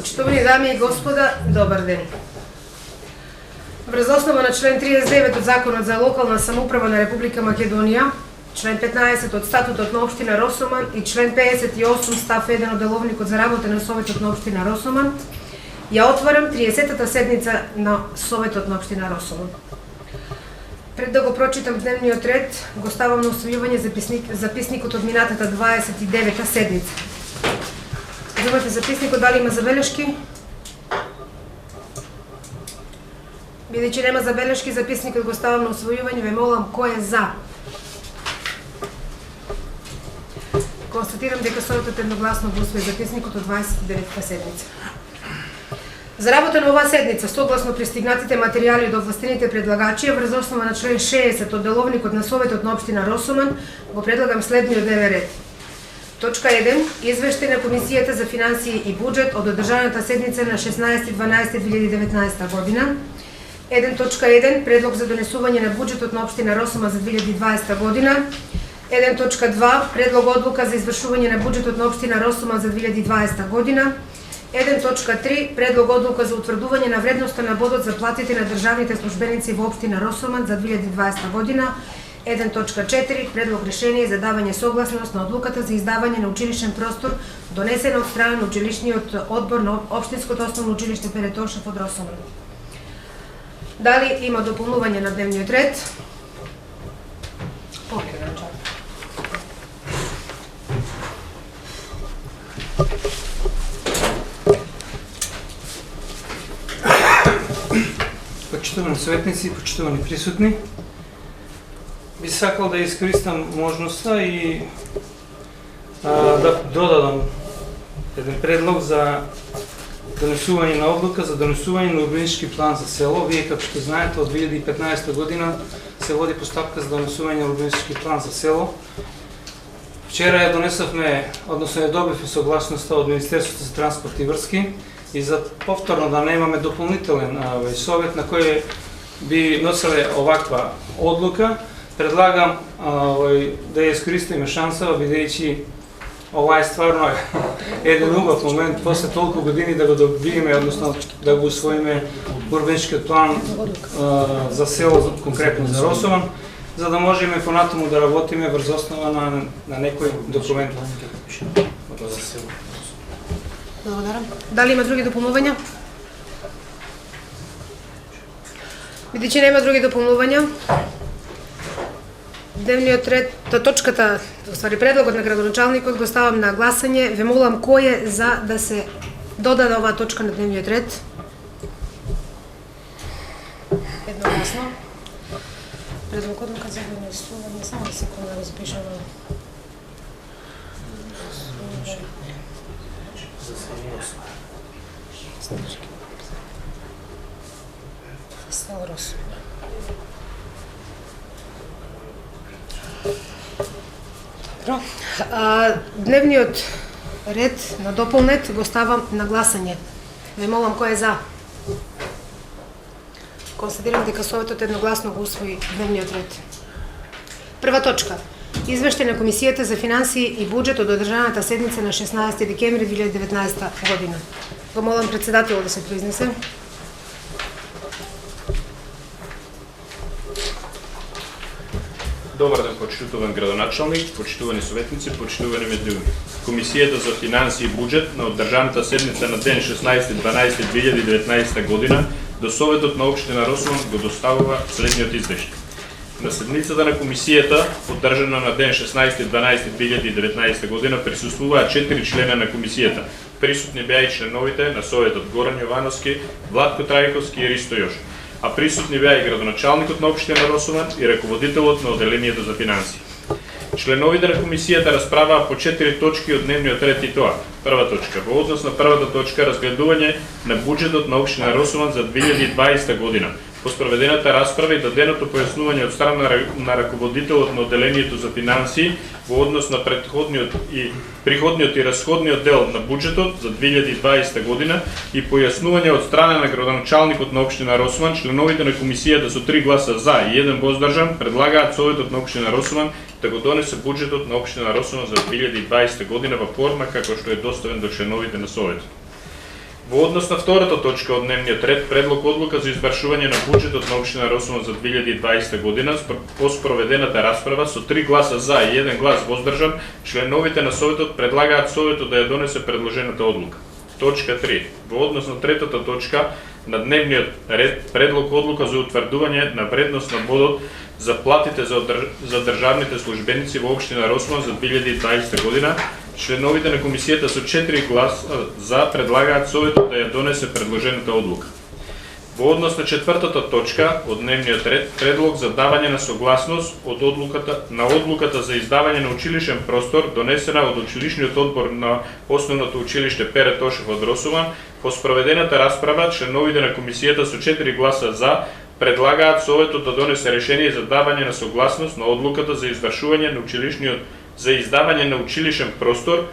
Почитувани дами и господа, добар ден. Врз основа на член 39 од Законот за локална самоуправа на Република Македонија, член 15 од Статутот на општина Росоман и член 58 став 1 од Деловникот за работа на Советот на општина Росоман, ја отварам 30-та седница на Советот на општина Росоман. Пред да го прочитам дневниот ред, го ставам на усвојување записникот од минатата 29-та седница. Земате записникот, дали има забелешки? Бидејќи нема забелешки, записникот го ставам на усвојување, ве молам кој е за. Констатирам дека Советот едногласно го усвои записникот од 29-та седница. За работа на оваа седница, согласно пристигнатите материјали од овластените предлагачи, врз основа на член 60 од Деловникот на Советот на општина Росоман, го предлагам следниот дневен ред. Точка 1. Извештај на Комисијата за финансии и буџет од одржаната седница на 16.12.2019 година. 1.1. Предлог за донесување на буџетот на општина Росоман за 2020 година. 1.2. Предлог одлука за извршување на буџетот на општина Росоман за 2020 година. 1.3. Предлог одлука за утврдување на вредноста на бодот за платите на државните службеници во општина Росоман за 2020 година. 1.4. Предлог решение за давање согласност на одлуката за издавање на училишен простор донесена од страна на училишниот одбор на Општинското основно училиште Петре Торшев од Росоман. Дали има дополнување на дневниот ред? Почитувани советници, почитувани присутни, би сакал да искористам можноста и да додадам еден предлог за донесување на одлука за донесување на урбанистички план за село. Вие, како што знаете, од 2015 година се води постапка за донесување на урбанистички план за село. Вчера ја донесавме, односно ја добивме согласноста од Министерството за транспорт и врски и за повторно да немаме дополнителен совет на кој би носеле оваква одлука, предлагам да ја искористиме шанса, бидејќи ова е стварно еден убав момент после толку години да го добиеме, односно да го усвоиме урбанистичкиот план за село, конкретно за Росоман, за да можеме понатаму да работиме врз основа на некој документ за село. Благодарам. Дали има други дополнувања? Бидејќи нема други дополнувања, дневниот ред, точката, уствари предлогот на градоначалникот го ставам на гласање. Ве молам кој е за да се додаде оваа точка на дневниот ред? Едногласно. Предлог одлука за донесување, само секунда да запишам. Добро. Дневниот ред на дополнет го ставам на гласање. Ве молам кој е за. Констатирам дека Советот едногласно го усвои дневниот ред. Прва точка. Извештај на Комисијата за финансии и буџет од одржаната седница на 16 декември 2019 година. Го молам председателот да се произнесе. Добар ден, почитуван градоначалник, почитувани советници, почитувани медиуми. Комисијата за финансии и буџет на одржаната седница на ден 16.12.2019 година до Советот на општина Росоман го доставува следниот извештај. На седницата на комисијата, одржана на ден 16.12.2019 година, присуствуваат 4 члена на комисијата. Присутни беа и членовите на Советот Горан Јовановски, Владко Трајковски и Ристо Још. А присутни беа и градоначалникот на општина Росоман и раководителот на оделението за финансии. Членовите на комисијата расправаа по 4 точки од дневниот ред и тоа. Прва точка. Во однос на првата точка, разгледување на буџетот на општина Росоман за 2020 година. По спроведената расправа и даденото појаснување од страна на раководителот на оделението за финансии во однос на претходниот и приходниот и расходниот дел на буџетот за 2020 година и појаснување од страна на градоначалникот на општина Росоман, членовите на комисијата со 3 гласа за и 1 воздржан предлагаат Советот на општина Росоман да го донесе буџетот на општина Росоман за 2020 година во форма како што е доставен до членовите на Советот. Во однос на втората точка од дневниот ред, предлог одлука за извршување на буџетот на општина Росумон за 2020 година, по спроведената расправа со 3 гласа за и 1 глас воздржан, членовите на Советот предлагаат Советот да ја донесе предложената одлука. Точка 3. Во однос на третата точка на дневниот ред, предлог одлука за утврдување на вредност на бодот за платите за државните службеници во општина Росумон за 2020 година, членовите на комисијата со 4 гласа за предлагаат Советот да ја донесе предложената одлука. Во однос на четвртата точка од дневниот ред, предлог за давање на согласност од одлуката за издавање на училишен простор донесена од училишниот одбор на Основното училиште Пере Тошев од Росуман, по спроведената расправа, членовите на комисијата со 4 гласа за предлагаат Советот да донесе решение за давање на согласност на одлуката за извршување на за издавање на училишен простор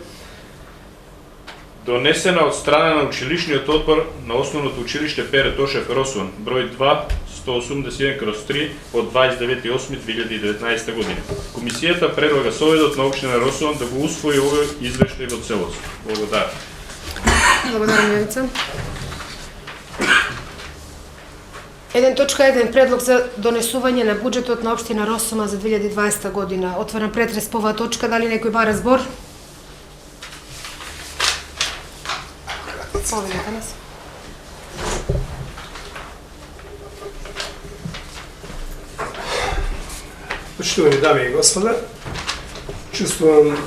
донесена од страна на училишниот одбор на Основното училиште Пере Тошев Росуман, број 2, 181/3 од 29.8.2019 година. Комисијата предлага Советот на општина Росуман да го усвои овој извештај во целост. Благодарам. Благодарам, Јовица. 1.1 предлог за донесување на буџетот на општина Росума за 2020 година. Отварам претрес по оваа точка, дали некој бара збор? Повелете нас. Почитувани дами и господа, чувствувам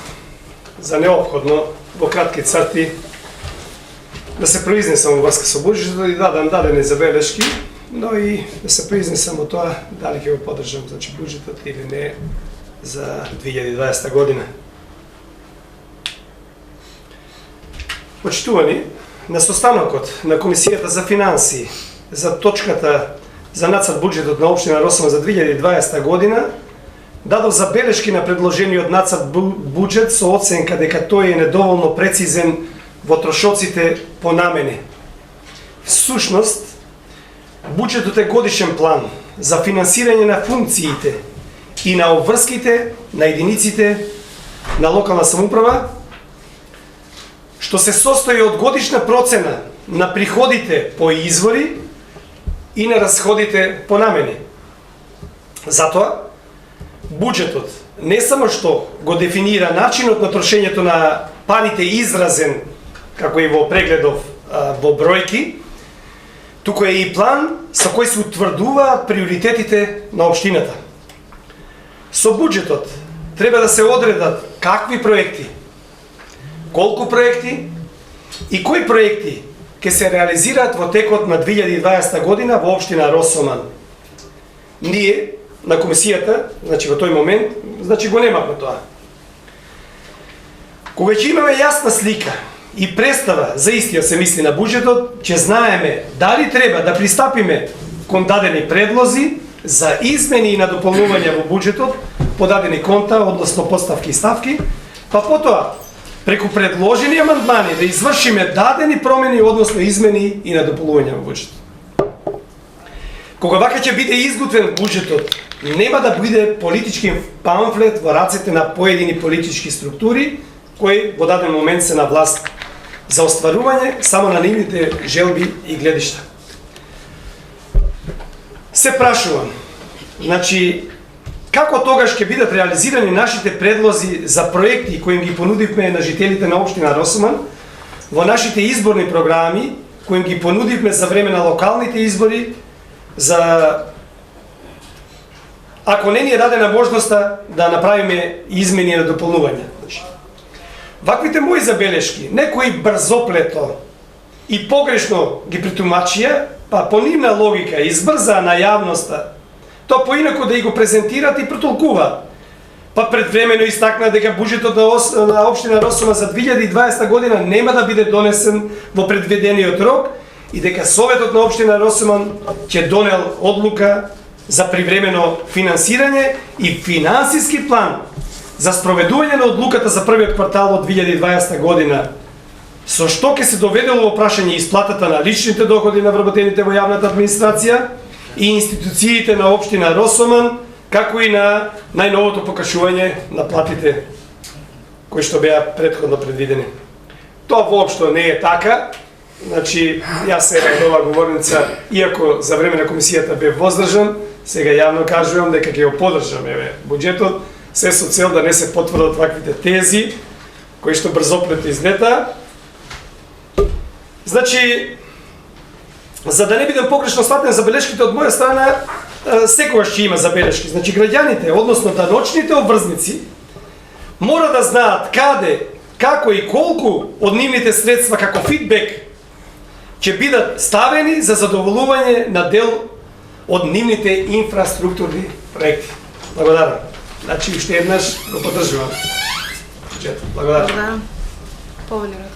за неопходно во кратки црти да се произнесам во врска со буџетот и да дам дадени забелешки, но и да се произнесам о тоа дали ќе го поддржам, значи буџетот или не за 2020 година. Почитувани, на состанокот на Комисијата за финансии за точката за нацрт буџетот на општина Росума за 2020 година дадов забелешки на предложениот нацрт буџет со оценка дека тој е недоволно прецизен во трошоците по намени. Всушност, буџетот е годишен план за финансирање на функциите и на обврските на единиците на локална самоуправа, што се состои од годишна процена на приходите по извори и на расходите по намени. Затоа, буџетот не само што го дефинира начинот на трошењето на парите изразен, како и во прегледов во бројки, туку е и план со кој се утврдуваат приоритетите на општината. Со буџетот треба да се одредат какви проекти, колку проекти и кои проекти ќе се реализираат во текот на 2020 година во општина Росуман. Ние на комисијата, значи во тој момент, значи го немавме тоа. Кога ќе имаме јасна слика и представа за истија се мисли на буџетот, ќе знаеме дали треба да пристапиме кон дадени предлози за измени и надополнување во буџетот по дадени конта, односно поставки и ставки, па потоа преку предложени амандмани да извршиме дадени промени, односно измени и надополнување во буџетот. Кога вака ќе биде изготвен буџетот, нема да биде политички памфлет во рацете на поедини политички структури кои во даден момент се на власт за остварување само на нивните желби и гледишта. Се прашувам, значи, како тогаш ќе бидат реализирани нашите предлози за проекти кои им ги понудивме на жителите на општина Росуман во нашите изборни програми, кои им ги понудивме за време на локалните избори, за ако не ни е дадена можноста да направиме измени на дополнување. Ваквите мои забелешки, некои брзоплето и погрешно ги притумачија, па по нивна логика избрзаа на јавноста, то поинаку да и го презентират и протолкуваат. Па предвремено истакна дека буџетот на општина Росума за 2020 година нема да биде донесен во предвидениот рок и дека Советот на општина Росуман ќе донел одлука за привремено финансирање и финансиски план за спроведување на одлуката за првиот квартал од 2020 година, со што ќе се доведело во прашање исплатата на личните доходи на вработените во јавната администрација и институциите на општина Росуман, како и на најновото покажување на платите кои што беа претходно предвидени. Тоа воопшто не е така Значи, јас сега на ова говорница, иако за време на комисијата бев воздржан, сега јавно кажувам дека ќе го поддржаме буџетот, се со цел да не се потврдат ваквите тези, кои што брзоплетно изнета. Значи, за да не бидем погрешно сватен забелешките од моја страна, секогаш ќе има забелешки. Значи, граѓаните, односно даночните обврзници, мора да знаат каде, како и колку од нивните средства како фидбек ќе бидат ставени за задоволување на дел од нивните инфраструктурни проекти. Благодарам. Значи, уште еднаш го поддржувам. Благодарам. Благодарам. Повели ред.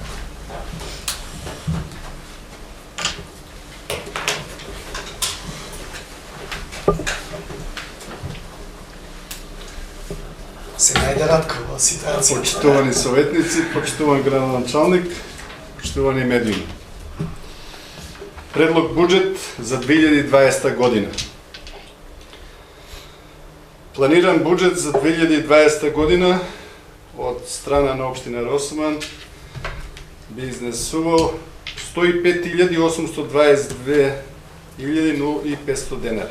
Се најде Радко во ситуација. Почитувани советници, почитуван градоначалник, почитувани медиуми. Предлог буџет за 2020 година. Планиран буџет за 2020 година од страна на општина Росман би изнесувал 105.822.500 денари,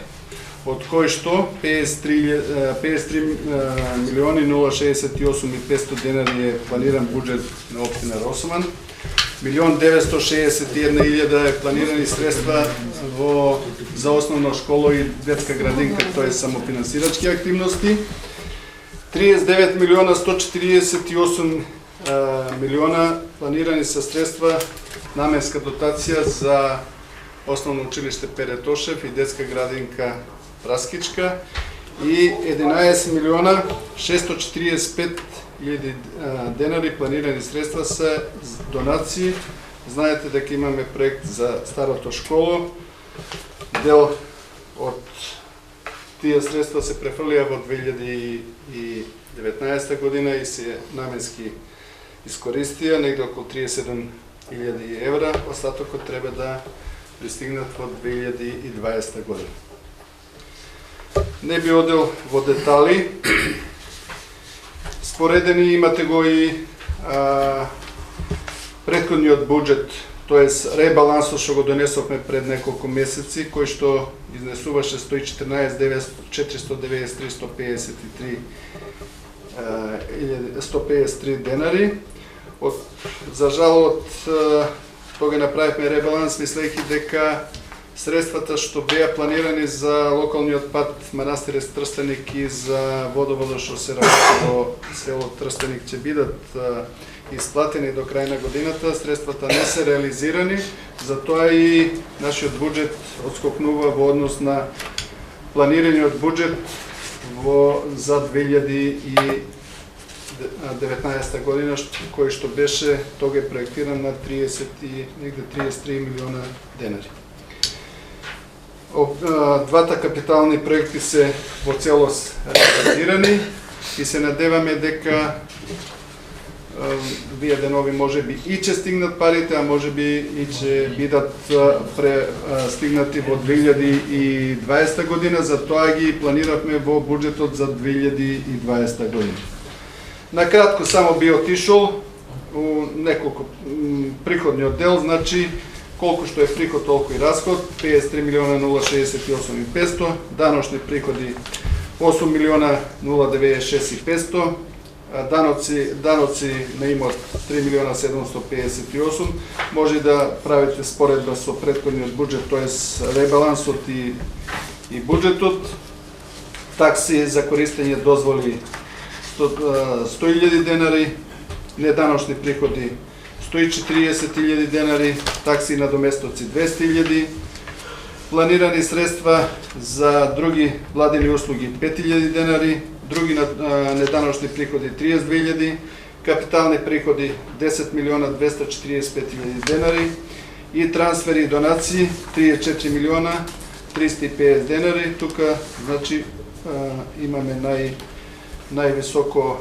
од кои што 53.068.500 денари е планиран буџет на општина Росман, 1.961.000 е планирани средства за основна школа и детска градинка, тоа е самофинансирачки активности, 39.148.000 планирани се средства наменска дотација за основно училиште Перетошев и детска градинка Праскичка и 11.645.000 денари планирани средства се донации. Знаете дека имаме проект за старото школо. Дел од тие средства се префрлија во 2019 година и се наменски искористија, негде околу 37.000 евра. Остатокот треба да пристигнат во 2020 година. Не би одел во детали. Споредени имате го и претходниот буџет, тоест ребалансот што го донесовме пред неколку месеци, кој што изнесуваше 114.953.153 денари. За жал, тога направивме ребаланс, мислејќи дека средствата што беа планирани за локалниот пат Манастирец Трстеник и за водоводот што се работи во село Трстеник ќе бидат исплатени до крај на годината, средствата не се реализирани, затоа и нашиот буџет отскокнува во однос на планираниот буџет за 2019 година, кој што беше тога е проектиран на 33 милиона денари. Двата капитални проекти се во целост реализирани и се надеваме дека вие денови можеби и ќе стигнат парите, а можеби и ќе бидат стигнати во 2020 година, затоа ги планиравме во буџетот за 2020 година. Накратко само би отишол у неколку приходниот дел, значи колку што е приход, толку и расход, 53.068.500, даночни приходи 8.096.500, даноци на имот 3.758.000, може да правите споредба со претходниот буџет, тоест ребалансот и буџетот, такси за користење дозволи 100.000 денари, неданочни приходи 140.000 денари, такси на доместоци 200.000, планирани средства за други владини услуги 5.000 денари, други неданочни приходи 32.000, капитални приходи 10.245.000 денари и трансфери и донации 34.350.000 денари. Тука значи имаме највисок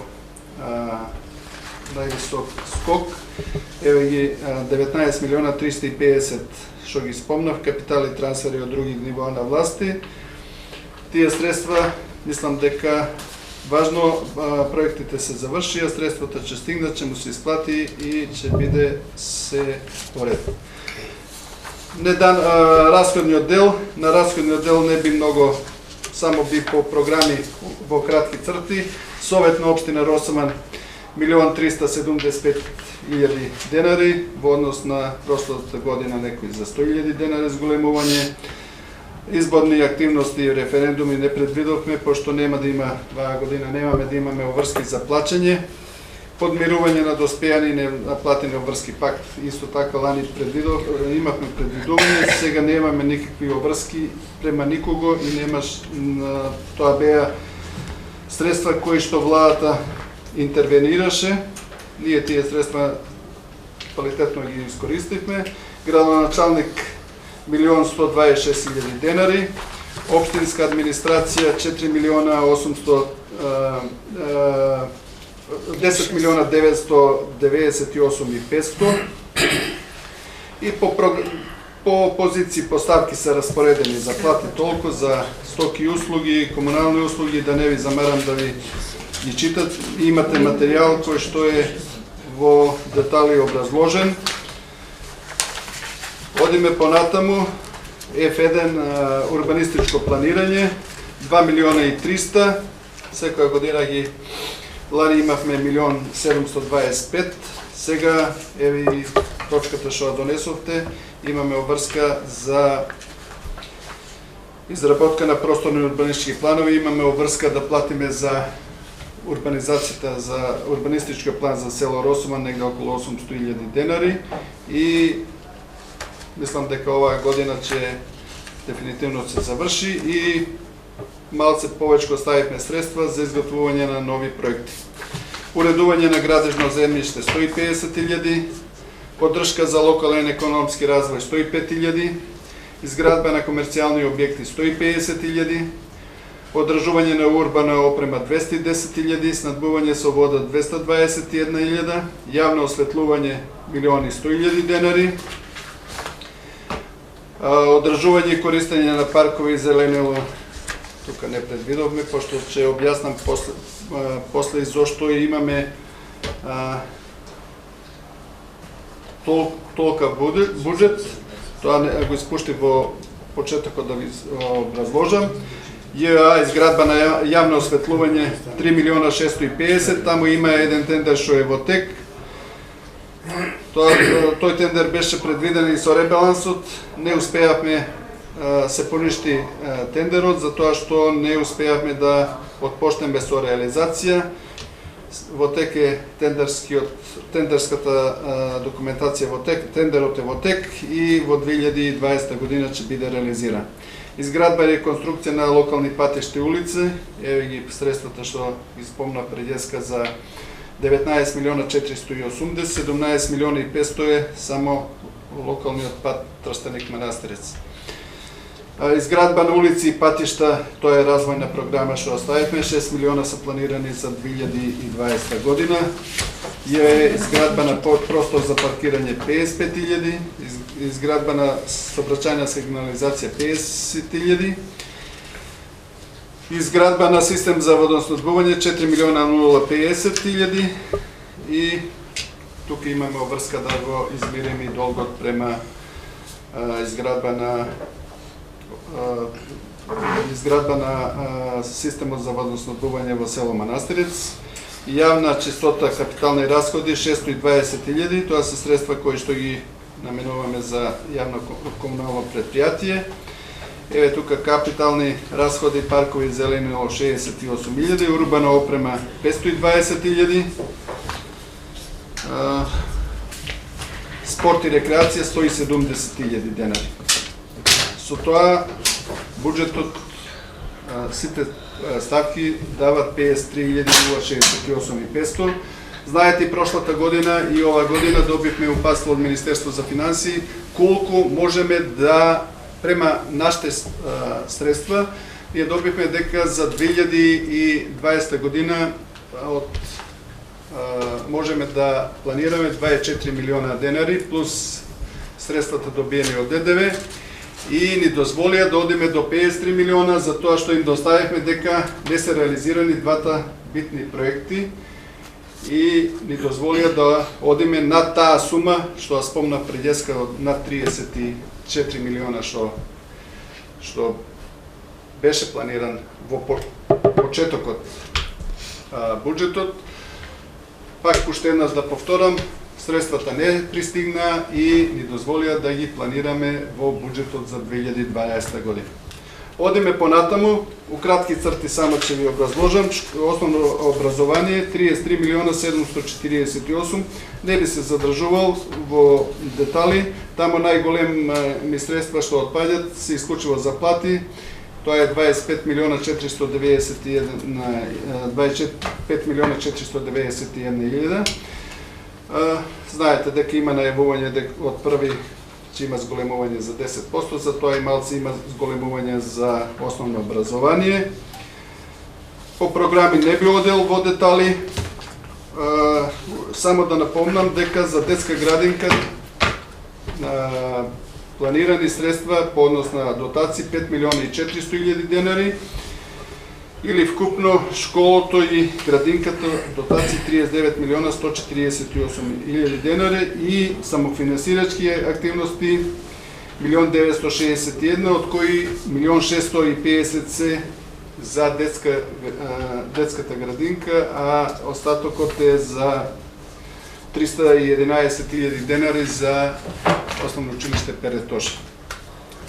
скок. Еве ги 19.350.000 што ги спомнав, капитали трансфери од други нивоа на власти. Тие средства, мислам дека важно проектите се завршија, средствата ќе стигнат, ќе му се исплати и ќе биде се поред. Расходниот дел, на расходниот дел не би много, само би по програми во кратки црти. Совет на општина Росоман 1.375.000 денари, во однос на прошлата година некои за 100.000 денари зголемување. Изборни активности и референдуми не предвидовме, пошто нема да има, оваа година немаме да имаме обврски за плаќање. Подмирување на доспејани и ненаплатени обврски пак, исто така лани имавме предвидување, сега немаме никакви обврски према никого и немаш, тоа беа средства кои што владата интервенираше, ние тие средства квалитетно ги искористивме. Градоначалник 1.126.000 денари, општинска администрација 10.998.500 и по позиции, по ставки се распоредени за плати толку, за стоки и услуги, комунални услуги, да не ви замерам да ви ги читат. Имате материјал кој што е во детали образложен. Одиме понатаму, F1 урбанистичко планирање, 2.300.000, секоја година ги лани имавме 1.725.000, сега еви точката што донесовте, имаме обврска за изработка на просторни урбанистички планови, имаме обврска да платиме за урбанизацијата, за урбанистички план за село Росоман, негде околу 800.000 денари и мислам дека оваа година ќе дефинитивно се заврши и малце повеќе оставивме средства за изготвување на нови проекти. Уредување на градежно земјиште 150.000, поддршка за локален економски развој 105.000, изградба на комерцијални објекти 150.000, одржување на урбана опрема 210.000, снабдување со вода 221.000, јавно осветлување 1.100.000 денари, одржување и користење на паркови и зеленило, тука не предвидовме, пошто ќе објаснам после зошто имаме толка буџет, тоа го испуштив во почетокот да ви образложам. ЈА изградба на јавно осветлување 3.650.000, таму има еден тендер што е во тек. Тој тендер беше предвиден и со ребалансот, не успеавме, се поништи тендерот, затоа што не успеавме да отпочнеме со реализација. Во тек е тендерската документација во тек, тендерот е во тек и во 2020 година ќе биде реализиран. Изградба и реконструкција на локални патишта и улици, еве ги средствата што ги спомна предеска за 19.480.000, 17.500.000 е само локалниот пат Трстеник-Манастирец. Изградба на улици и патишта, тоа е развојна програма што оставивме, 6 милиона се планирани за 2020 година. Е изградба на простор за паркирање 55.000, изградба на сообраќајна сигнализација 50.000, изградба на систем за водоснабдување 4.050.000 и тука имаме обврска да го измириме и долгот према изградба на системот за водоснабдување во село Манастирец. Јавна чистота, капитални расходи 620.000, тоа се средства кои што ги наменуваме за јавно комунално предпријатие. Еве тука капитални расходи, паркови и зеленило 68.000, урбана опрема 520.000, спорт и рекреација 170.000 денари. Со тоа буџетот, сите ставки дават 53.068.500. Знаете, прошлата година и ова година добивме упатство од Министерство за финансии колку можеме да, према нашите средства, ние добивме дека за 2020 година можеме да планираме 24 милиона денари плюс средствата добиени од ДДВ и ни дозволија да одиме до 53 милиона за тоа што им доставивме дека не се реализирани двата битни проекти. и ни дозволија да одиме над таа сума што ја спомнав предеска од над 34 милиона што беше планиран во почетокот буџетот. Пак уште еднаш да повторам, средствата не пристигна и ни дозволија да ги планираме во буџетот за 2012 година. Одиме понатаму, у кратки црти само ќе ви образложам. Основно образование 33 милиона 748, не би се задржувал во детали. Тамо најголеми средства што отпаѓат се исклучиво за плати. Тоа е 25 милиона 491 илјада. Знаете дека има најавување дека од први ќе има зголемување за 10%, затоа и малци има зголемување за основно образование. По програми не би одел во детали. Само да напомнам дека за детска градинка планирани средства по однос на дотации 5 милиони и 400 илјади денари, или вкупно школото и градинката дотации 39 милиона 148 илјади денари и самофинансирачки активности 1 961, од кои 1 650 се за детската градинка, а остатокот е за 311 илјади денари за Основно училиште Перетош.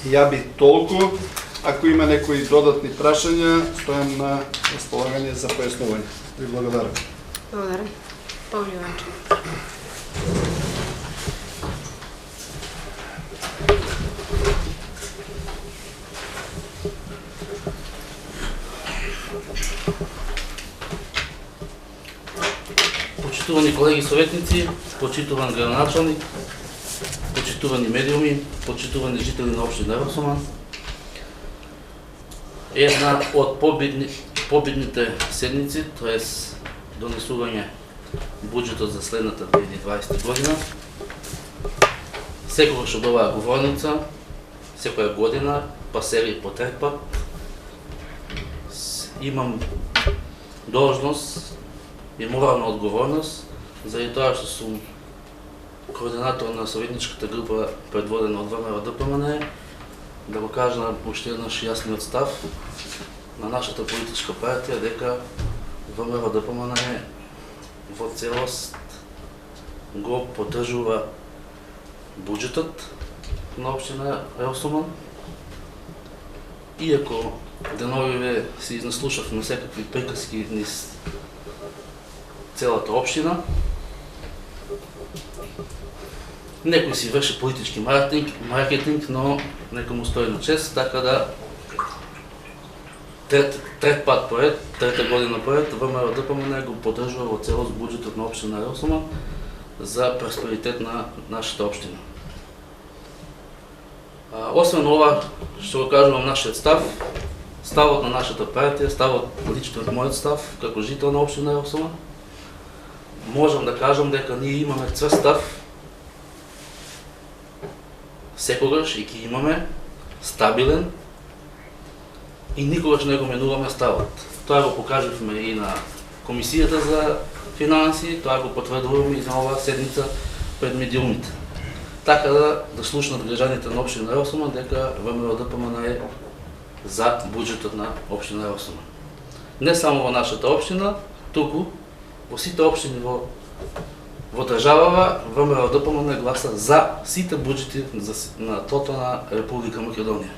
Ја би толку. Ако има некои додатни прашања, стојам на располагање за појаснување. Ви благодарам. Благодарам. Павле Иванчев. Почитувани колеги советници, почитуван градоначалник, почитувани медиуми, почитувани жители на општина Росоман. Една од победните седници, т.е. донесување буџетот за следната 2020 година. Секогаш од оваа говорница, секоја година, па сега и по трет пат, имам должност и морална одговорност, заради тоа што сум координатор на советничката група предводена од ВМРО-ДПМНЕ, да го кажа уште еднаш јасниот став на нашата политичка партија дека ВМРО-ДПМНЕ во целост го поддржува буџетот на општина Росоман. Иако деновиве се изнаслушавме секакви приказки низ целата општина, некој си врши политички маркетинг, но нека му стои на чест, така да трет пат поред, трета година поред, ВМРО-ДПМНЕ го поддржува во целост буџетот на општина Росоман за просперитет на нашата општина. Освен ова, што го кажувам нашиот став, ставот на нашата партија, ставот лично од мојот став, како жител на општина Росоман, можам да кажам дека ние имаме цврст став, секогаш и ќе имаме стабилен и никогаш не го менуваме ставот. Тоа го покажавме и на Комисијата за финанси, тоа го потврдуваме и на оваа седница пред медиумите. Така да слушнат граѓаните на општина Росоман дека ВМРО-ДПМНЕ е за буџетот на општина Росоман. Не само во нашата општина, туку во сите општини во државава, ВМРО-ДПМНЕ гласа за сите буџети на тлото на Република Македонија.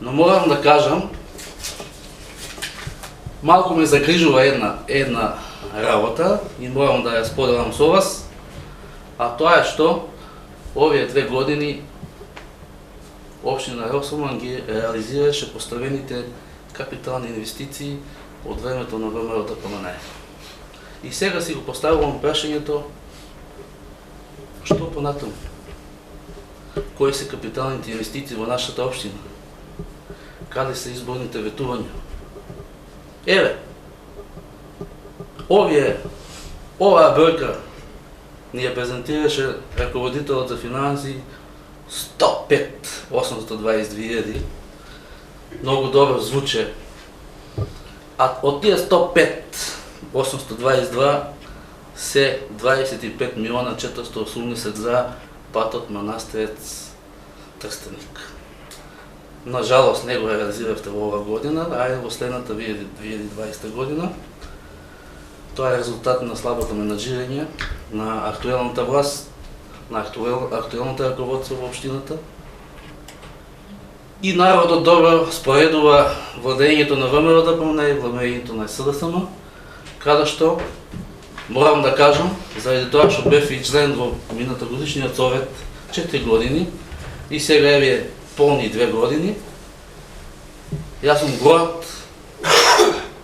Но морам да кажам, малку ме загрижува една работа и морам да ја споделам со вас, а тоа е што овие 2 години општина Росоман ги реализираше поставените капитални инвестиции од времето на ВМРО-ДПМНЕ. И сега си го поставувам прашањето, што понатаму? Кои се капиталните инвестиции во нашата општина? Каде се изборните ветувања? Еве, оваа бројка ни ја презентираше раководителот за финанси 105.822.000. Многу добро звуче. А од тие 105 822 се 25 милиона 480 за патот Манастирец Трстеник. Нажалост не го реализиравте во ова година, а и во следната 2020 година. Тоа е резултат на слабото менаџирање на актуелната власт, на актуелното раководство во општината. И народот добро споредува владењето на ВМРО-ДПМН и владењето на СДСМ, каде што морам да кажам, заради тоа што бев и член во мината годишниот совет 4 години и сега еве полни 2 години. Јас сум горд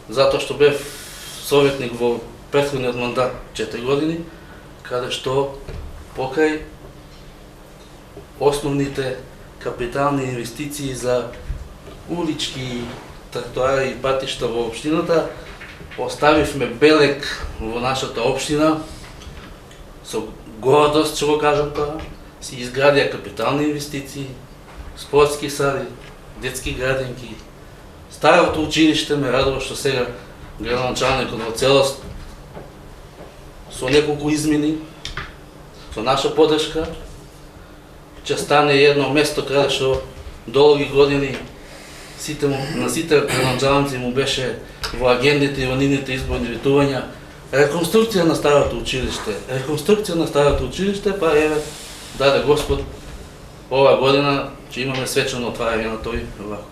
затоа што бев советник во претходниот мандат 4 години, каде што покрај основните капитални инвестиции за улички, тротоари и патишта во општината, оставивме белег во нашата општина, со гордост ќе го кажам тоа, си изградија капитални инвестиции, спортски сали, детски градинки. Старото училиште ме радува што сега градоначалникот во целост со неколку измени, со наша подршка, ќе стане едно место каде што долги години на сите градоначалници му беше во агендите и во нивните изборни ветувања реконструкција на старото училиште, па еве, даде Господ, ова година ќе имаме свечено отварање на тој врв.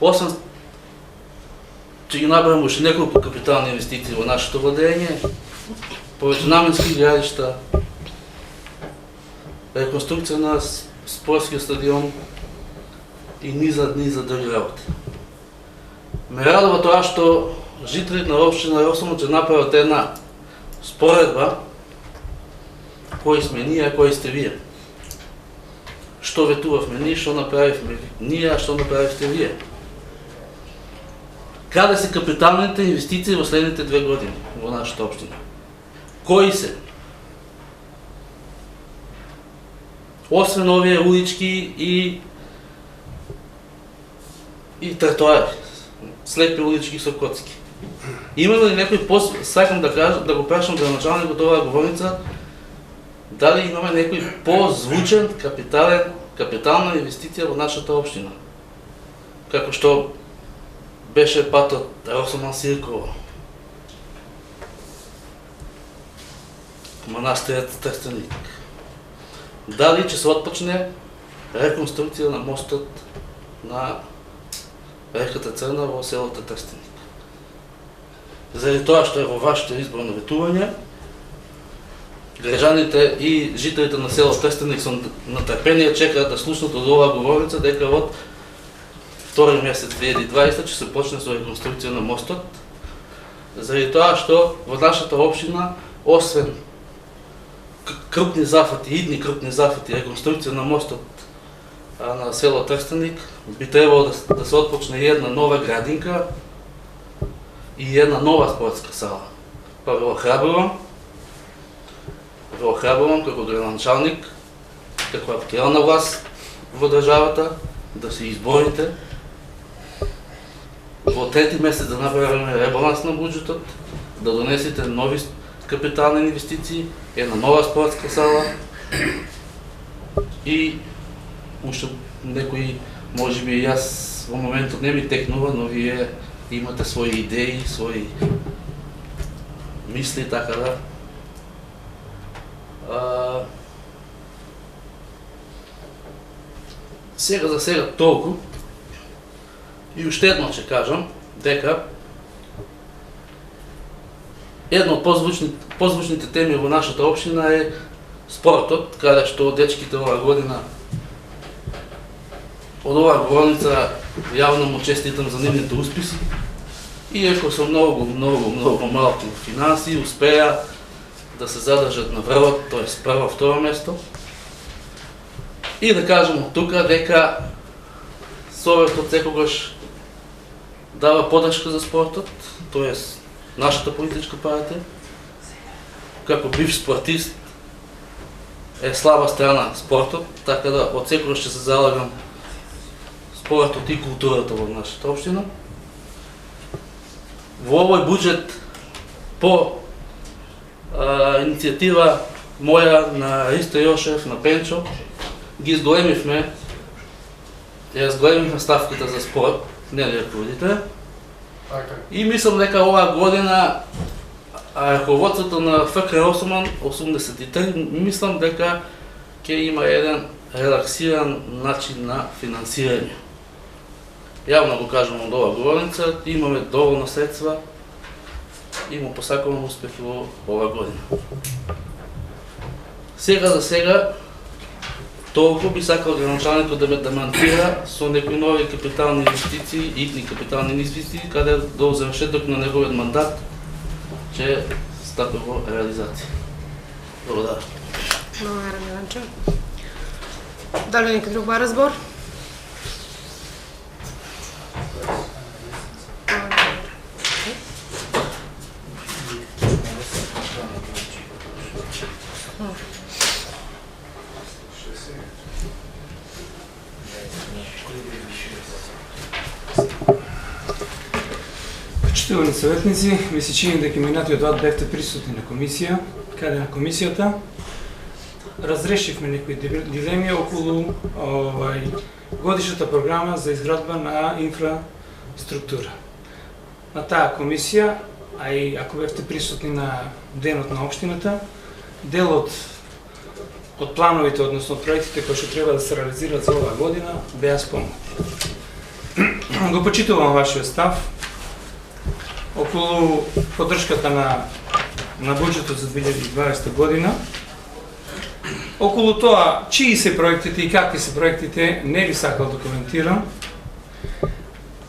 Освен ќе ги набрам уште неколку капитални инвестиции во нашето владење, повеќе наменски градишта, реконструкција на спортскиот стадион и низа други работи. Ме радува тоа што жителите на општина Росомо ќе направат една споредба кои сме ние, а кои сте вие. Што ветувавме ние, што направивме ние, а што направивте вие. Каде се капиталните инвестиции во следните 2 години во нашата општина? Кои се? Освен овие улички и тротоари, слепи улички со коцки. Има ли некој сакам да кажам, да го прашам градоначалникот оваа говорница, дали имаме некој позвучен капитална инвестиција во нашата општина? Како што беше патот Росоман-Сирково, Манастирец Трстеник. Дали ќе се отпочне реконструкција на мостот на реката Црна во селото Трстеник. Заради тоа што е во вашето изборно ветување, граѓаните и жителите на село Трстеник со натрпение чекаат да слушнат од оваа говорница дека од 2 месец 2020 ќе се почне со реконструкција на мостот. Заради тоа што во нашата општина, освен крупни зафати, реконструкција на мостот на село Трстеник, би требало да се отпочне една нова градинка и една нова спортска сала. Па ве охрабрувам како градоначалник, како актуелна власт во државата, да се изборите во 3 месец да направиме ребаланс на буџетот, да донесете нови капитални инвестиции, една нова спортска сала и уште некои, може би и јас во моментот не ми текнува, но вие имате свои идеи, свои мисли, така да. Сега за сега толку. И уште едно ќе кажам, дека една од позвучните теми во нашата општина е спортот, каде што дечките оваа година од оваа говорница јавно му честитам за нивните успеси. Иако со многу малку финанси успеа да се задржат на врвот, т.е. прво, второ место. И да кажам од тука дека Советот секогаш дава подршка за спортот, т.е. нашата политичка партија, како бивш спортист, е слаба страна спортот, така да од секогаш ќе се залагам спортот и културата во нашата општина. Во овој буџет по иницијатива моја, на Ристо Јошев, на Пенчо, ги изголемивме ставката за спорт, нели ръководите. И мислам дека оваа година ръководството на ФК Росоман 83, мислам дека ќе има еден релаксиран начин на финансирање. Јавно го кажам од оваа говорница, имаме доволно средства и му посакувам успех во оваа година. Сега за сега, толку би сакал градоначалникот да ме демантира со некои нови капитални инвестиции, итни капитални инвестиции, каде до завршеток на неговиот мандат ќе стапи во реализација. Благодарам. Благодарам, Миланчо. Дали некој друг разбор? Почитувани съветници, ми се чини дека минатиот пат бевте присутни на комисија, каде на комисијата разрешивме некои дилеми околу годишната програма за изградба на инфраструктура. На таа комисија, а и ако бевте присутни на денот на општината, делот од плановите, односно проектите кои што треба да се реализираат за оваа година, беа спомнати. Го почитувам вашиот став околу поддршката на буџетот за 2020 година. Околу тоа, чии се проектите и какви се проектите, не би сакал да коментирам.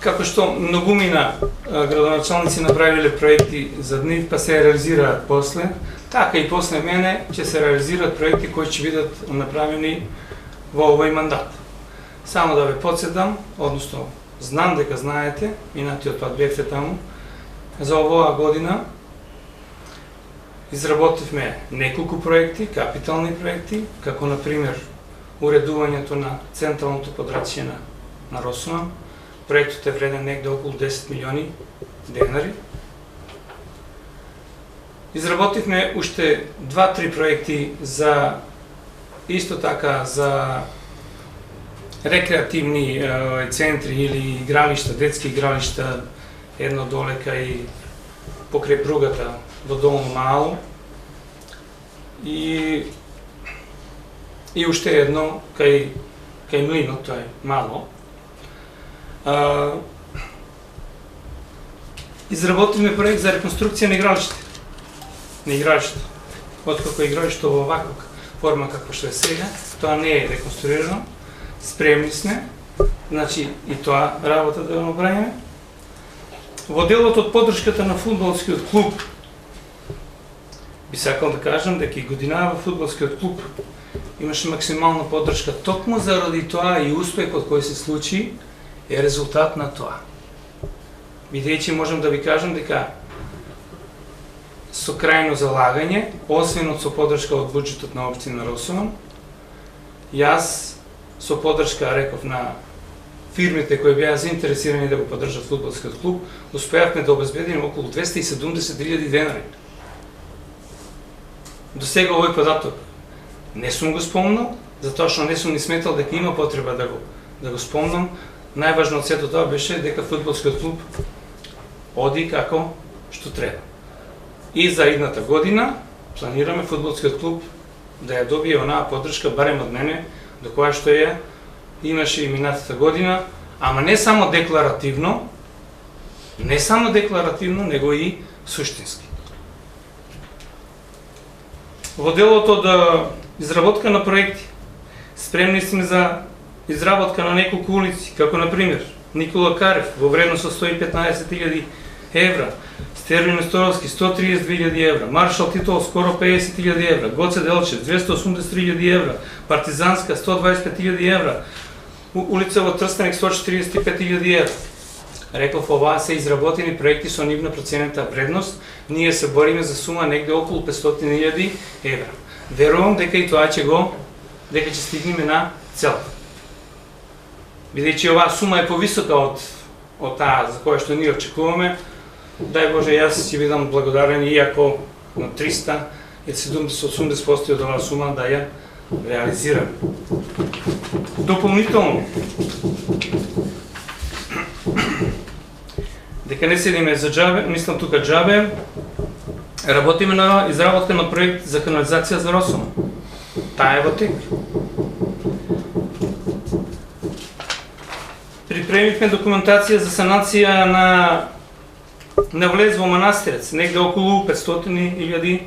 Како што многумина градоначалници направиле проекти за нив, па се реализираат после, така и после мене ќе се реализираат проекти кои ќе бидат направени во овој мандат. Само да ве подсетам, односно знам дека знаете, минатиот пат бевте таму, за оваа година изработивме неколку проекти, капитални проекти, како например уредувањето на централното подрачје на Росоман. Проектот е вреден негде околу 10 милиони денари. Изработивме уште 2-3 проекти за исто така за рекреативни центри или игралишта, детски игралишта, едно долека и покрај пругата до Долно Мало. И уште едно кај Млинот, тоа е мало. Изработивме проект за реконструкција на игралиште. Откако игралиште во ваква форма како што е сега, тоа не е реконструирано. Спремни сме, значи и тоа работа да го направиме. Во делот од поддршката на фудбалскиот клуб, би сакал да кажам дека и годинава фудбалскиот клуб имаше максимална поддршка токму заради тоа и успехот кој се случи е резултат на тоа. Бидејќи можам да ви кажам дека со крајно залагање, освен со поддршка од буџетот на општина Росоман, јас со поддршка, реков, на фирмите кои беа заинтересирани да го поддржат фудбалскиот клуб, успеавме да обезбедиме околу 270.000 денари. До сега овој податок не сум го спомнал, затоа што не сум ни сметал дека има потреба да го спомнам. Најважно од сето тоа беше дека фудбалскиот клуб оди како што треба. И за идната година планираме фудбалскиот клуб да ја добие онаа поддршка, барем од мене, до која што ја имаше и минатата година, ама не само декларативно, него и суштински. Во делот од изработка на проекти, спремни сме за изработка на неколку улици, како например Никола Карев во вредност од 115.000 евра, Стерлин Несторовски 132.000 евра, Маршал Титов скоро 50.000 евра, Гоце Делчев 283.000 евра, Партизанска 125.000 евра, улица во Трстеник 145.000 евра. Реков, оваа се изработени проекти со нивна проценета вредност, ние се бориме за сума негде околу 500.000 евра. Верувам дека и тоа дека ќе стигнеме на цел. Бидејќи оваа сума е повисока од таа за која што ние очекуваме, дај Боже, јас ќе бидам благодарен иако на 300 и 70-80% од оваа сума да ја реализирам. Дополнително, дека не седиме за џабе, мислам тука џабе, работиме на изработка на проект за канализација за Росома. Таа е во тек. Припремивме документација за санација на влез во Манастирец, негде околу 500.000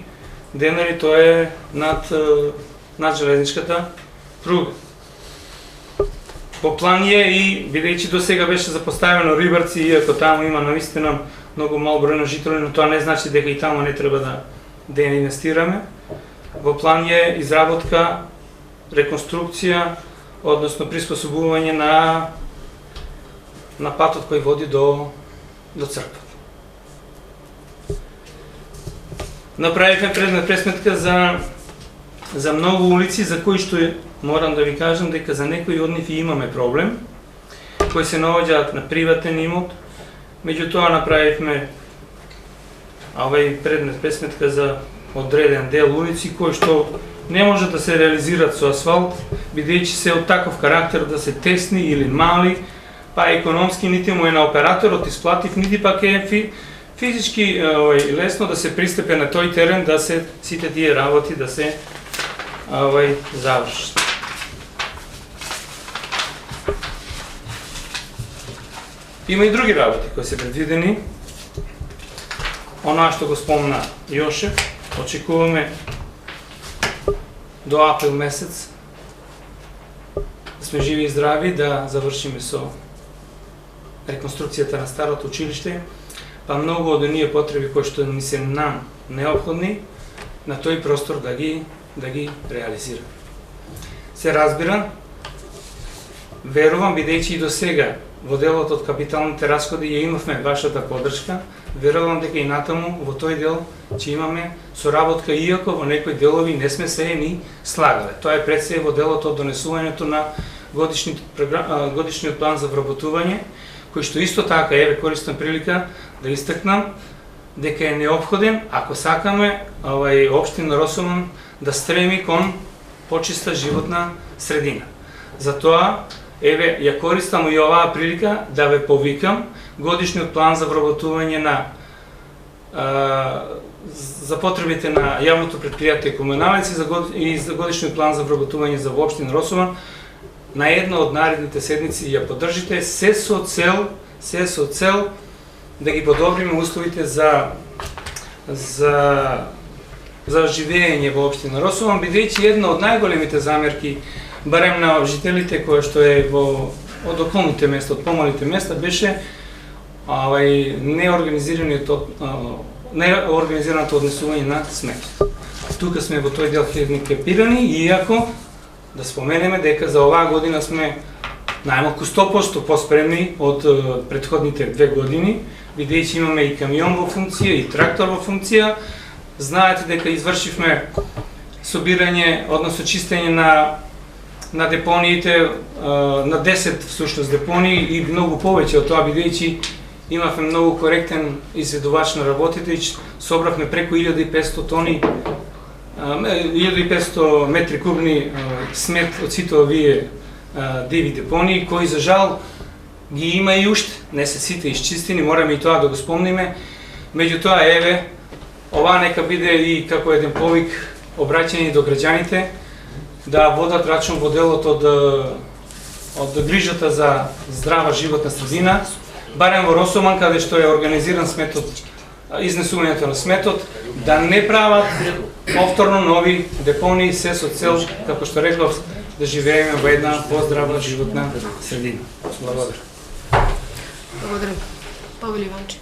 денари, тоа е над железничката пруга. По план е и, бидејќи до сега беше запоставено Рибарци, иако таму има наистина многу мал број на жители, но тоа не значи дека и таму не треба да инвестираме. Во план е изработка, реконструкција, односно приспособување на патот кој води до црквата. Направивме пресметка за многу улици за кои што морам да ви кажам дека за некои од нив имаме проблем, кои се наоѓаат на приватен имот. Меѓутоа направивме овај предмет пресметка за одреден дел улици кои што не може да се реализираат со асфалт, бидејќи се од таков карактер да се тесни или мали, па економски нити му е на операторот исплатив, нити пак е физички лесно да се пристапе на тој терен, да се сите тие работи да се завршат. Има и други работи кои се предвидени. Она што го спомна Јоше, очекуваме до април месец да сме живи и здрави, да завршиме со реконструкцијата на старото училиште, па многу од оние потреби кои што ни се нам неопходни на тој простор да ги реализираме. Се разбира, верувам, бидејќи и до сега во делот од капиталните расходи ја имавме вашата поддршка, верувам дека и натаму во тој дел ќе имаме соработка, иако во некои делови не сме се ни слагале. Тоа е пред се во делот од донесувањето на годишниот план за вработување, кој што исто така, еве користам прилика да истакнам дека е неопходен ако сакаме општина Росомон да стреми кон почиста животна средина. Затоа, еве, ја користам и оваа прилика да ве повикам годишниот план за вработување за потребите на јавното предпријатие Комуналец и за годишниот план за вработување за општина Росомон на една од наредните седмици ја поддржите, се со цел да ги подобриме условите за живење во општина Росомон, бидејќи една од најголемите замерки, барем на жителите која што е од околните места, од помалите места, беше неорганизираното однесување на сметот. Тука сме во тој дел хендикепирани, иако да споменеме дека за оваа година сме најмалку 100% поспремни од претходните 2 години, бидејќи имаме и камион во функција, и трактор во функција. Знаете дека извршивме собирање, односно чистење на депониите, на 10 всушност депонии и многу повеќе од тоа, бидејќи имавме многу коректен изведувач на работите и собравме преку 1500 тони 1500 метри кубни смет од сите овие диви депонии, кои за жал ги има и уште, не се сите исчистени, мораме и тоа да го спомниме. Меѓутоа, еве, ова нека биде и како еден повик обраќање до граѓаните да водат рачун во делот од грижата за здрава животна средина, барем во Росомон, каде што е организиран сметот, изнесувањето на сметот, да не прават повторно нови депонии, се со цел, како што реклов, да живееме во една поздрава животна средина. Благодарам. Благодарам. Павел Иванче.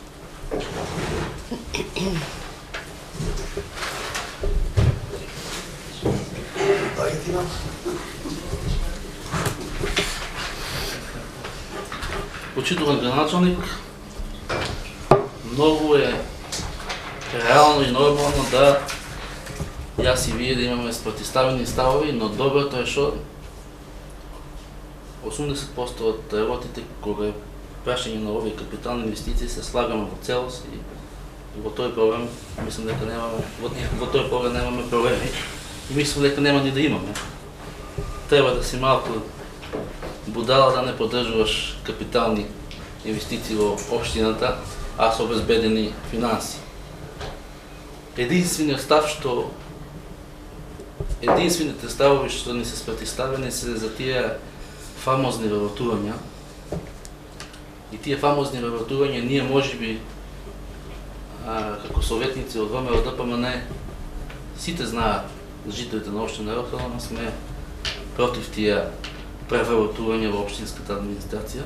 Почитуван граначалник, многу е реално и нормално да јас и вие да имаме спротивставени ставови, но доброто е што 80% од работите кога е прашање на овие капитални инвестиции се слагаме во целост и во тој проблем, мислам дека немаме, во тој проблем немаме проблеми и мислам дека нема ни да имаме. Треба да си малку будала да не поддржуваш капитални инвестиции во општината, а со обезбедени финанси. Единствениот став единствените ставови што ни се спротивставени се за тие фамозни работувања. И тие фамозни работувања ние можеби како советници од ВМРО ДПМН сите знаат, жителите на општина Росома сме против тие превработувања во општинската администрација.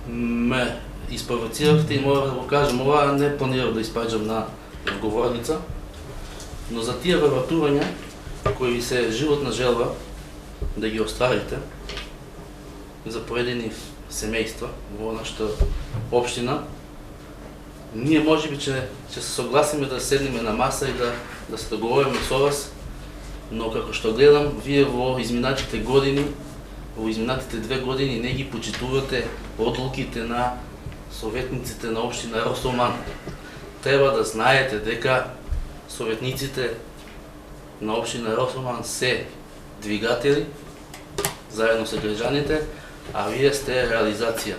Ме испровоциравте и мора да го кажам, ова не планирав да испаѓам на говорница, но за тие вработувања кои се животна желба да ги остварите за поедини семејства во нашата општина, ние можеби ќе се согласиме да седнеме на маса и да се договориме со вас, но како што гледам, вие во изминатите години, во изминатите 2 години не ги почитувате одлуките на советниците на општина Росоман. Треба да знаете дека советниците на општина Росоман се двигатели заедно со граѓаните, а вие сте реализација.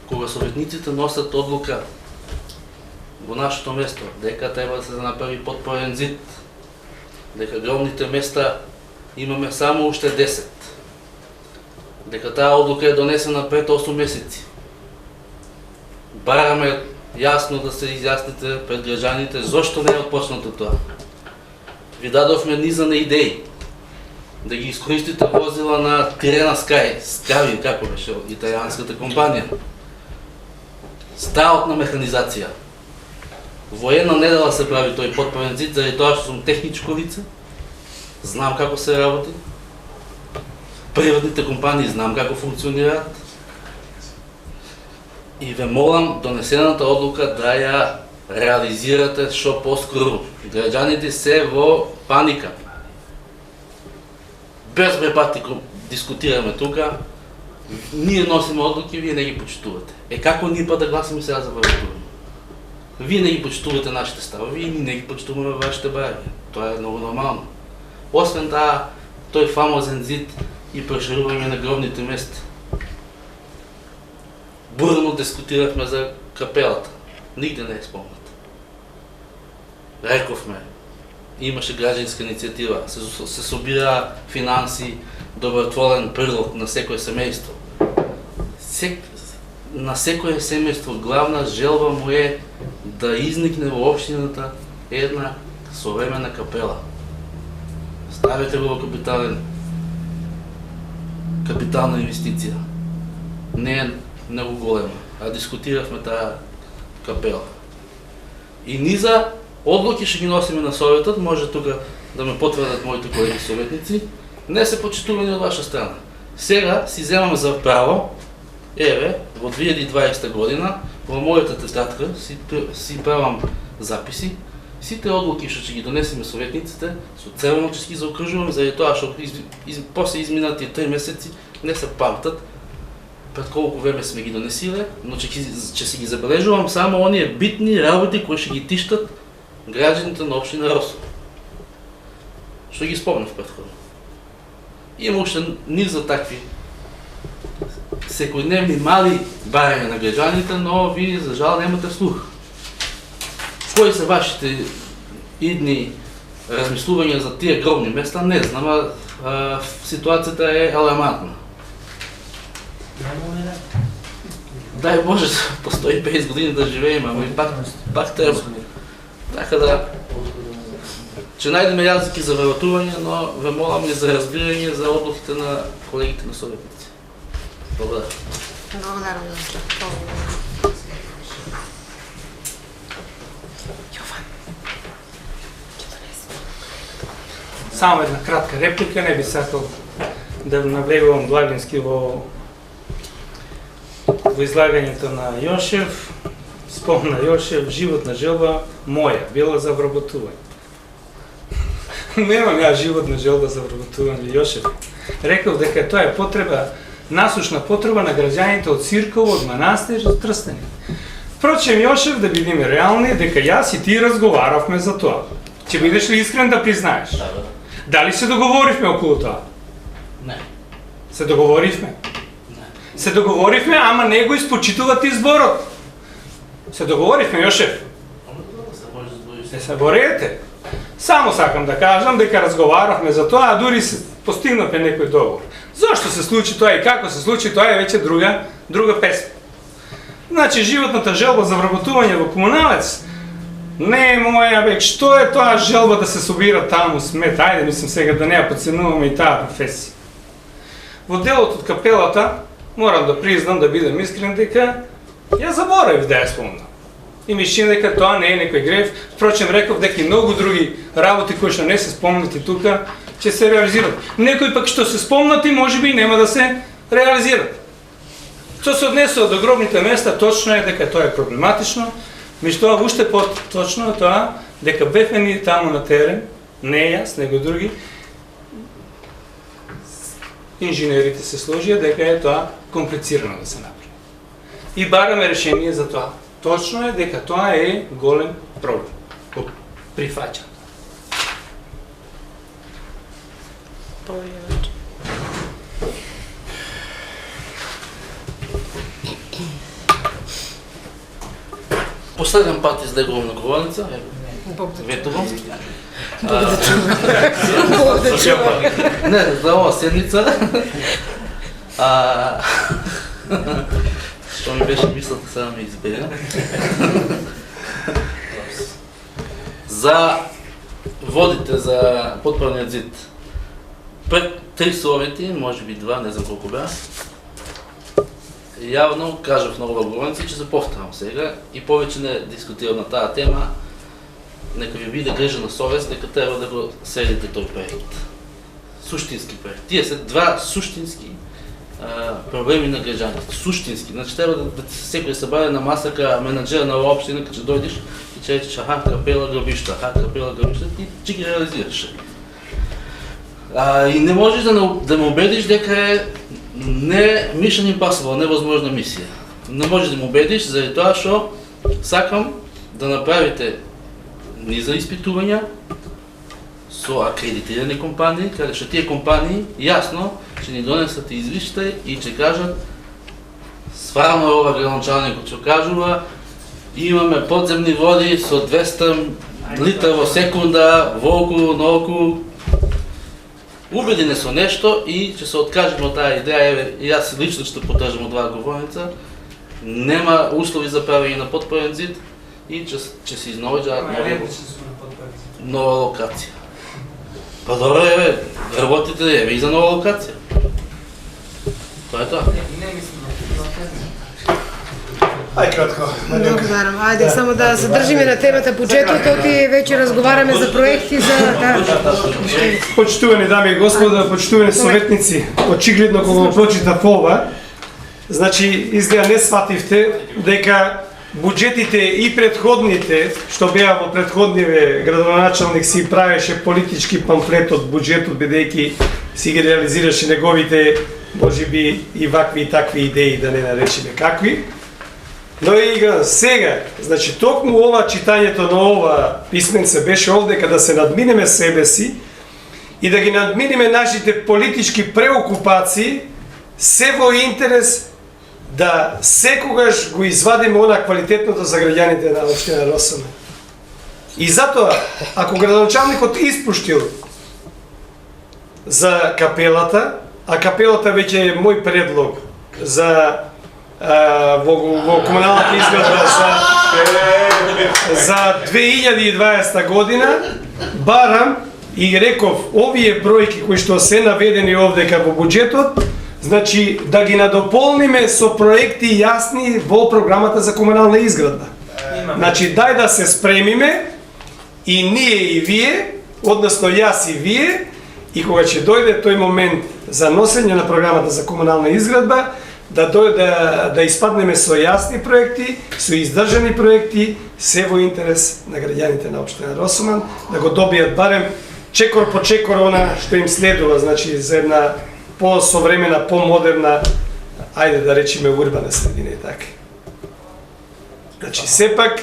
Кога советниците носат одлука во нашето место дека треба да се направи подпорен зид, дека гробните места имаме само уште 10, дека таа одлука е донесена пред 8 месеци. Бараме јасно да се изјасните пред граѓаните зошто не е отпочнато тоа. Ви дадовме низа на идеи да ги искористите возила на Тирена Скави, како беше италијанската компанија. Стаотна механизација. Во една недела се прави тој подпорен зид, заради тоа што сум техничко лице. Знам како се работи. Приватните компании знам како функционираат. И ве молам донесената одлука да ја реализирате што поскоро. Граѓаните се во паника. Безброј пати дискутираме тука, ние носиме одлуки, вие не ги почитувате. Како ние па да гласиме сега за вработување? Вие не ги почитувате нашите ставови и ние не ги почитуваме вашите бајави. Тоа е многу нормално. Освен таа, тој фамозен зид и проширување на гробните места. Бурно дискутиравме за капелата. Нигде не е спомнат. Рековме, имаше граѓанска иницијатива, се собира финанси, добротворен прилог на секое семејство. На секое семејство главна желба му е да изникне во општината една современа капела. Ставете го во капитална инвестиција. Не е многу голема, а дискутиравме таа капела. И низа одлуки ще ги носиме на советот, може тука да ме потврдат моите колеги советници, не се почитувани од ваша страна. Сега си земаме за право, во 2020 година, во мојата тетрадка си правам записи, сите одлуки што ќе ги донесеме советниците, со црвено ќе ги заокружувам, заради тоа што после изминатите 3 месеци не се памтат пред колку време сме ги донесиле, но ќе си ги забележувам само оние битни работи кои ќе ги тиштат граѓаните на општина Росома. Што ги спомнав претходно. Има уште низа такви секојдневни мали барања на граѓаните, но ви за жал немате слух. Кои се вашите идни размислувања за тие гробни места, не знам, ситуацијата е алармантна. Дај Боже, постои 50 години да живееме, ама и пак треба. Така да, ќе најдеме јазики за вработување, но ве молам и за разбирање за одлуките на колегите на советници. Благодарам. Благодарам. Само една кратка реплика, не би сакал да навлегувам длабински во излагањето на Јошев. Спомна Јошев, животна желба моја била за вработување. Немам ја животна желба за вработување, Јошев. Реков дека тоа е потреба насушна потреба на граѓаните од Цирково, од Манастир, од Трстени. Впрочем, Јошев, да бидеме реални, дека јас и ти разговаравме за тоа. Ќе бидеш ли искрен да признаеш? Да. Дали се договоривме околу тоа? Не. Се договоривме? Не. Се договоривме, ама не го испочитувате изборот. Се договоривме, Јошев. Се може да збориш. Не се борете. Само сакам да кажам дека разговаравме за тоа, а дури се постигнавме некој договор. Зошто се случи тоа и како се случи тоа е веќе друга песма. Значи, животната желба за вработување во комуналец не е моја, бек, што е тоа желба да се собира таму смет? Ајде, мислам сега да не ја подценуваме и таа професија. Во делот од капелата, морам да признам, да бидам искрен, дека ја заборавив да ја спомнам. И ми чини дека тоа не е некој грев. Впрочем, реков дека и многу други работи кои што не се спомнати тука, ќе се реализират. Некои пак што се спомнати, можеби нема да се реализират. Што се однесува до гробните места, точно е дека тоа е проблематично. Меѓутоа, уште по-точно е тоа дека бевме ни таму на терен, не јас, него други, инженерите се сложија дека е тоа комплицирано да се направи. И бараме решение за тоа. Точно е дека тоа е голем проблем. Прифаќам. Последен пат излегувам на говорница, ветувам. Не, за ова седмица. Што ми беше мислата, сега ме избега. За водите, за подпорниот зид. Пред 3 совети, може би 2, не знам колку беа, јавно кажав на ова говорница, че се повторам сега и повеќе не дискутирам на таа тема. Нека ви биде грижа на совест, дека треба да го следите тој проект. Суштински проект. Тие се два суштински проблеми на граѓаните. Суштински. Значи треба да секој се баде на масака менаџера на оваа општина, кога ќе дојдеш и ќе речеш аха, капела грабишта, и ќе ги реализираш. И не можеш да ме убедиш дека е не Mission Impossible, невозможна мисија. Не можеш да ме убедиш заради тоа што сакам да направите низа испитувања со акредитирани компании, каде што тие компании јасно ќе ни донесат извиштај и ќе кажат сварно ова градоначалникот што кажува, имаме подземни води со 200 литра во секунда, волку, ноку. Убедени со нешто и ќе се откажеме од таа идеја, еве, јас лично ќе поддржам од оваа говорница. Нема услови за правење на подпорен зид и ќе се изнаоѓа нова локација. Па добро, еве, работите, еве, и за нова локација. Тоа е тоа. Ај кратко. Много барам. Ајде само да се држиме на темата буџетот, оти веќе разговараме за проекти за Почитувани дами и господа, почитувани советници, очигледно кога го прочитав ова, значи изгледа не свативте дека буџетите и претходните, што беа во претходниве, градоначалник си правеше политички памфлет од буџетот, бидејќи си ги реализираше неговите, можеби и вакви и такви идеи, да не наречеме какви. Но и сега, значи токму ова читањето на ова писменце беше овде да се надминеме себе си и да ги надминеме нашите политички преокупации, се во интерес да секогаш го извадиме она квалитетното за граѓаните на општина Росоме. И затоа, ако градоначалникот испуштил за капелата, а капелата веќе е мој предлог за во комуналната изградба за 2020 година, барам и реков овие бројки кои што се наведени овдека во буџетот, значи да ги надополниме со проекти јасни во програмата за комунална изградба. Значи дај да се спремиме и ние и вие, односно јас и вие, и кога ќе дојде тој момент за носење на програмата за комунална изградба, да испаднеме со јасни проекти, со издржани проекти, се во интерес на граѓаните на општина Росоман, да го добијат барем чекор по чекор она што им следува, значи за една по-современа, по-модерна, ајде да речеме урбана средина и така. Значи, сепак,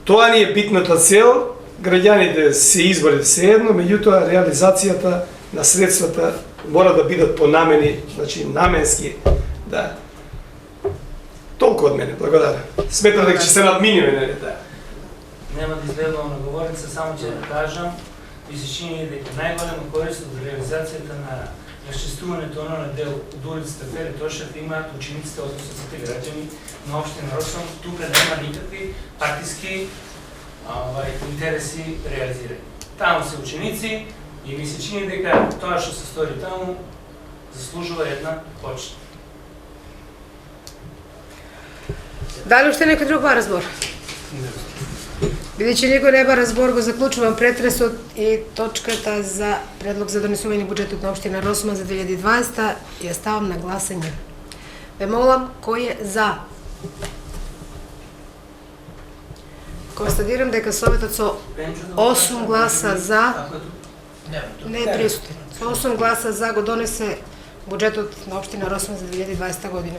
тоа ни е битната цел, граѓаните се изборат се едно, меѓутоа реализацијата на средствата мора да бидат понамени, значи наменски, да. Толку од мене, благодарам. Сметам дека ќе се надминиме, нели да. Нема да изгледам на говорница, само ќе да кажам, ми се чини дека најголема корист од реализацијата на разчистувањето на дел од улицата Пери Тошев имаат учениците, односно сите граѓани на општина Росом. Тука нема никакви партиски интереси реализирани. Таму се ученици и ми се чини дека тоа што се стори таму заслужува една почит. Дали уште некој друг бара збор? Бидејќи никој не бара збор, го заклучувам претресот и точката за предлог за донесување буџетот на општина Росма за 2020 ја ставам на гласање. Ве молам, кој е за? Констатирам дека советот со 8 гласа за не е присутен. Со 8 гласа за го донесе буџетот на општина Росма за 2020 година.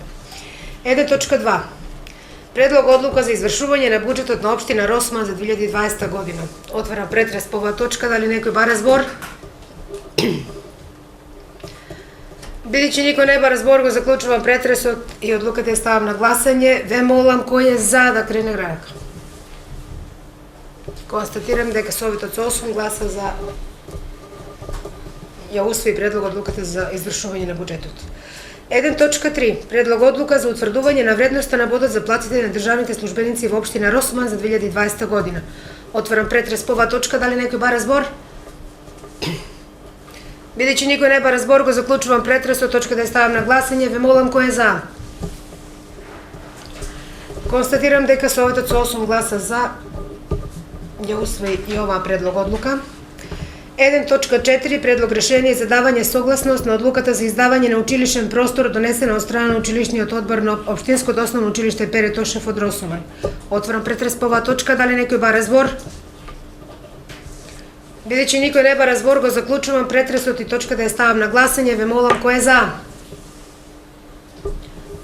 1.2. Предлог одлука за извршување на буџетот на општина Росма за 2020 година. Отварам претрес по оваа точка, дали некој бара збор? Бидејќи никој не бара збор, го заклучувам претресот и одлуката ја ставам на гласање. Ве молам, кој е за да крене рака? Констатирам дека советот со 8 гласа за ја усвои предлог одлуката за извршување на буџетот. 1.3. Предлог одлука за утврдување на вредноста на бодот за платите на државните службеници во општина Росман за 2020 година. Отварам претрес по оваа точка, дали некој бара збор? Бидејќи никој не бара збор, го заклучувам претресот, точка да ја ставам на гласање. Ве молам, кој е за? Констатирам дека советот со 8 гласа за ја усвои и оваа предлог одлука. 1.4. Предлог решение за давање согласност на одлуката за издавање на училишен простор донесена од страна на училишниот одбор на Општинското основно училиште Пери Тошев од Росуман. Отворам претрес по оваа точка, дали некој бара збор? Бидејќи никој не бара збор, го заклучувам претресот и точка да ја ставам на гласање. Ве молам, кој е за?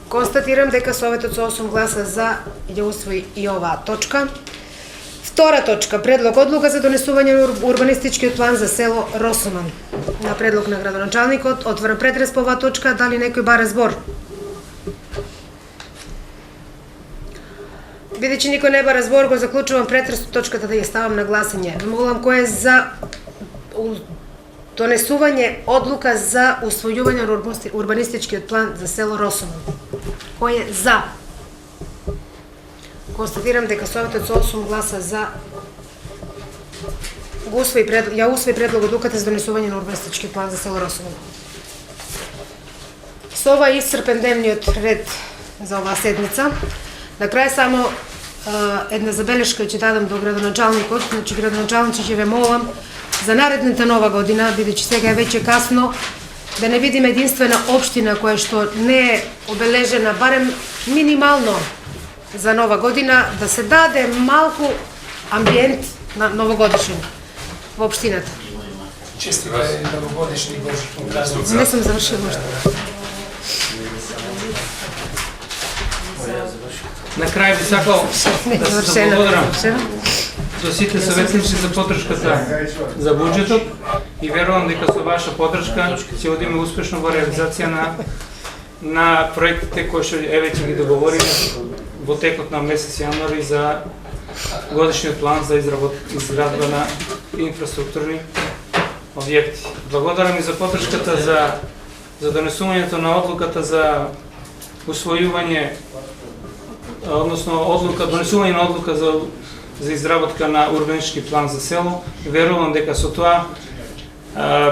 Констатирам дека советот со 8 гласа за ја усвои и оваа точка. Втора точка, предлог одлука за донесување на урбанистичкиот план за село Росуман. На предлог на градоначалникот, отворам претрес по оваа точка, дали некој бара збор? Бидејќи никој не бара збор, го заклучувам претрес точката да ја ставам на гласање. Молам, кој е за донесување одлука за усвојување на урбанистичкиот план за село Росуман. Кој е за? Констатирам дека советот со 8 гласа за ја усвои предлог одлуката за донесување на урбанистички план за село Росуман. Со ова исцрпен дневниот ред за оваа седница. На крај само една забелешка ќе дадам до градоначалникот. Значи, градоначалници, ќе ве молам за наредната нова година, бидејќи сега е веќе касно, да не видиме единствена општина која што не е обележена барем минимално за нова година, да се даде малку амбиент на новогодишен во општината. Честито новогодишни Божи празници. Не сум завршила уште. На крај би сакал да се благодарам до сите советници за поддршката за буџетот и верувам дека со ваша поддршка ќе одиме успешно во реализација на проектите кои што веќе ги договориме во текот на месец јануари за годишниот план за изградба на инфраструктурни објекти. Благодарам и за поддршката за донесувањето на одлуката за усвојување, односно донесување на одлука за изработка на урбанистички план за село. Верувам дека со тоа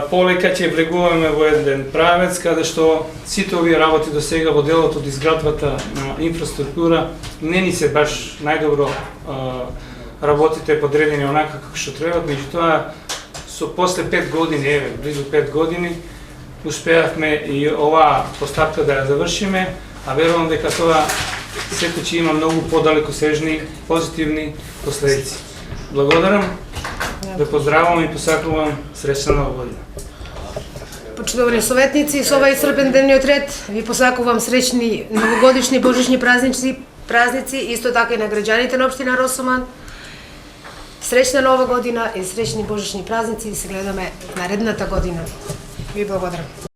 полека ќе влегуваме во еден правец каде што сите овие работи до сега во делот од изградбата на инфраструктура не ни се баш најдобро работите подредени онака како што треба, меѓутоа со после 5 години, близу 5 години, успеавме и оваа постапка да ја завршиме, а верувам дека тоа сето ќе има многу подалекосежни позитивни последици. Благодарам. Да поздравувам и посакувам среќна нова година. Почитувани советници, со ова исцрпен дневниот ред ви посакувам среќни новогодишни божични празници, исто така и на граѓаните на општина Росоман. Среќна нова година и среќни божични празници и се гледаме наредната година. Ви благодарам.